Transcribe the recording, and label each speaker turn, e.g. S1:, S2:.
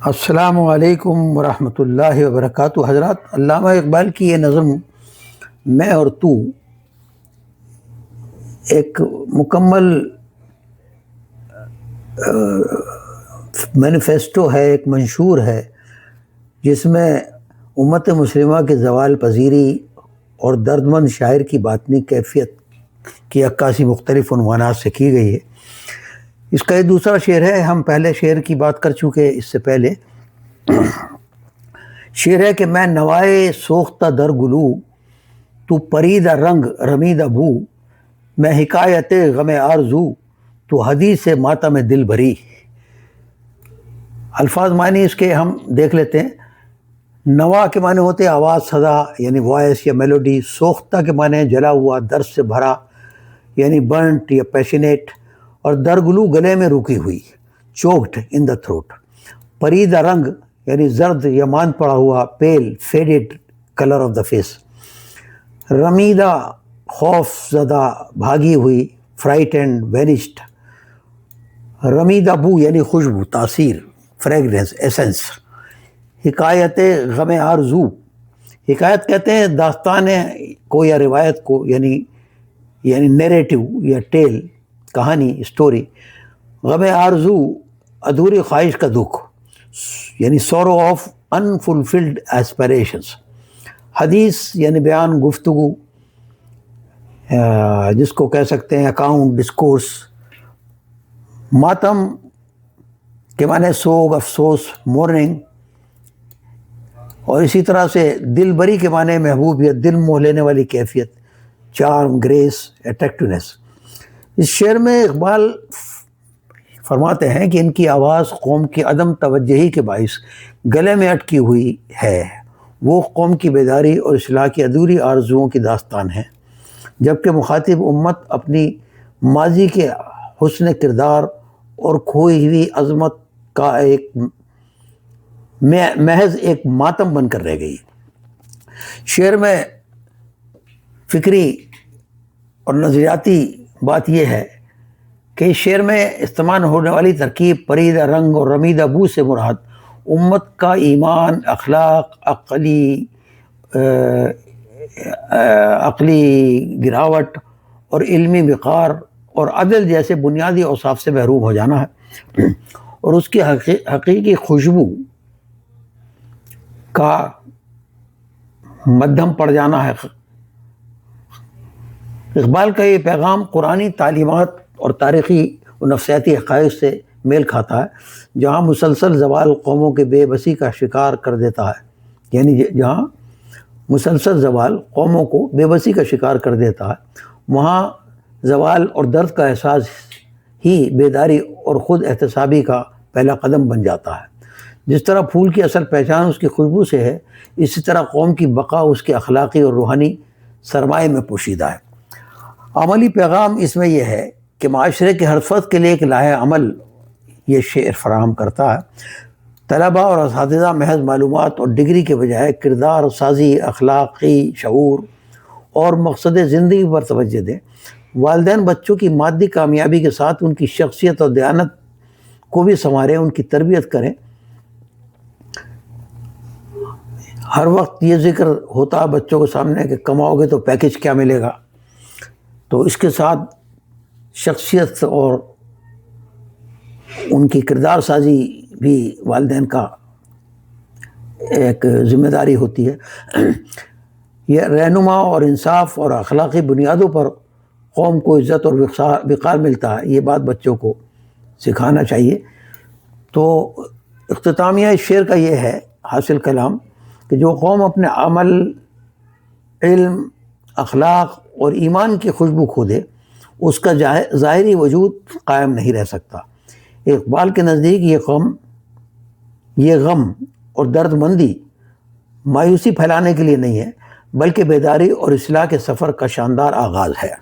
S1: السلام علیکم ورحمۃ اللہ وبرکاتہ۔ حضرات، علامہ اقبال کی یہ نظم میں اور تو ایک مکمل مینیفیسٹو ہے، ایک منشور ہے، جس میں امت مسلمہ کے زوال پذیری اور دردمند شاعر کی باطنی کیفیت کی عکاسی مختلف عنوانات سے کی گئی ہے۔ اس کا یہ دوسرا شعر ہے۔ ہم پہلے شعر کی بات کر چکے اس سے پہلے۔ شعر ہے کہ میں نوائے سوختہ در گلو، تو پریدہ رنگ رمیدہ بو، میں حکایت غم آرزو، تو حدیث ماتم دل بھری۔ الفاظ معنی اس کے ہم دیکھ لیتے ہیں۔ نوا کے معنی ہوتے ہیں آواز، صدا یعنی وائس یا میلوڈی۔ سوختہ کے معنی جلا ہوا، درد سے بھرا یعنی برنٹ یا پیشنیٹ، اور درگلو گلے میں رکی ہوئی، چوکڈ ان دا تھروٹ۔ پریدہ رنگ یعنی زرد یا ماند پڑا ہوا، pale faded colour of the face. رمیدہ خوف زدہ، بھاگی ہوئی، فرائٹنڈ وینشڈ۔ رمیدہ بو یعنی خوشبو، تاثیر، فریگرنس، ایسنس۔ حکایت غم آرزو، حکایت کہتے ہیں داستان کو یا روایت کو، یعنی نیریٹو یا ٹیل، کہانی، اسٹوری۔ غم آرزو ادھوری خواہش کا دکھ، یعنی سورو آف انفلفلڈ ایسپیریشنس۔ حدیث یعنی بیان، گفتگو، جس کو کہہ سکتے ہیں اکاؤنٹ، ڈسکورس۔ ماتم کے معنی سوگ، افسوس، مورننگ۔ اور اسی طرح سے دل بری کے معنی محبوب یا دل موہ لینے والی کیفیت، چارم، گریس، اٹریکٹیونیس۔ اس شعر میں اقبال فرماتے ہیں کہ ان کی آواز قوم کی عدم توجہی کے باعث گلے میں اٹکی ہوئی ہے۔ وہ قوم کی بیداری اور اصلاح کی ادھوری آرزوؤں کی داستان ہے، جبکہ مخاطب امت اپنی ماضی کے حسن کردار اور کھوئی ہوئی عظمت کا ایک محض ایک ماتم بن کر رہ گئی۔ شعر میں فکری اور نظریاتی بات یہ ہے کہ اس شعر میں استعمال ہونے والی ترکیب پریدہ رنگ اور رمیدہ بو سے مراد امت کا ایمان، اخلاق، عقلی گراوٹ اور علمی وقار اور عدل جیسے بنیادی اوصاف سے محروم ہو جانا ہے، اور اس کی حقیقی خوشبو کا مدھم پڑ جانا ہے۔ اقبال کا یہ پیغام قرآنی تعلیمات اور تاریخی و نفسیاتی حقائق سے میل کھاتا ہے، جہاں مسلسل زوال قوموں کے بے بسی کا شکار کر دیتا ہے، یعنی جہاں مسلسل زوال قوموں کو بے بسی کا شکار کر دیتا ہے، وہاں زوال اور درد کا احساس ہی بیداری اور خود احتسابی کا پہلا قدم بن جاتا ہے۔ جس طرح پھول کی اصل پہچان اس کی خوشبو سے ہے، اسی طرح قوم کی بقا اس کے اخلاقی اور روحانی سرمایہ میں پوشیدہ ہے۔ عملی پیغام اس میں یہ ہے کہ معاشرے کے ہر فرد کے لیے ایک لاہ عمل یہ شعر فراہم کرتا ہے۔ طلباء اور اساتذہ محض معلومات اور ڈگری کے بجائے کردار سازی، اخلاقی شعور اور مقصد زندگی پر توجہ دیں۔ والدین بچوں کی مادی کامیابی کے ساتھ ان کی شخصیت اور دیانت کو بھی سنواریں، ان کی تربیت کریں۔ ہر وقت یہ ذکر ہوتا ہے بچوں کے سامنے کہ کماؤ گے تو پیکج کیا ملے گا، تو اس کے ساتھ شخصیت اور ان کی کردار سازی بھی والدین کا ایک ذمہ داری ہوتی ہے۔ یہ رہنما اور انصاف اور اخلاقی بنیادوں پر قوم کو عزت اور وقار ملتا ہے، یہ بات بچوں کو سکھانا چاہیے۔ تو اختتامیہ اس شعر کا یہ ہے حاصل کلام کہ جو قوم اپنے عمل، علم، اخلاق اور ایمان کی خوشبو کھو دے، اس کا ظاہری وجود قائم نہیں رہ سکتا۔ اقبال کے نزدیک یہ غم اور درد مندی مایوسی پھیلانے کے لیے نہیں ہے، بلکہ بیداری اور اصلاح کے سفر کا شاندار آغاز ہے۔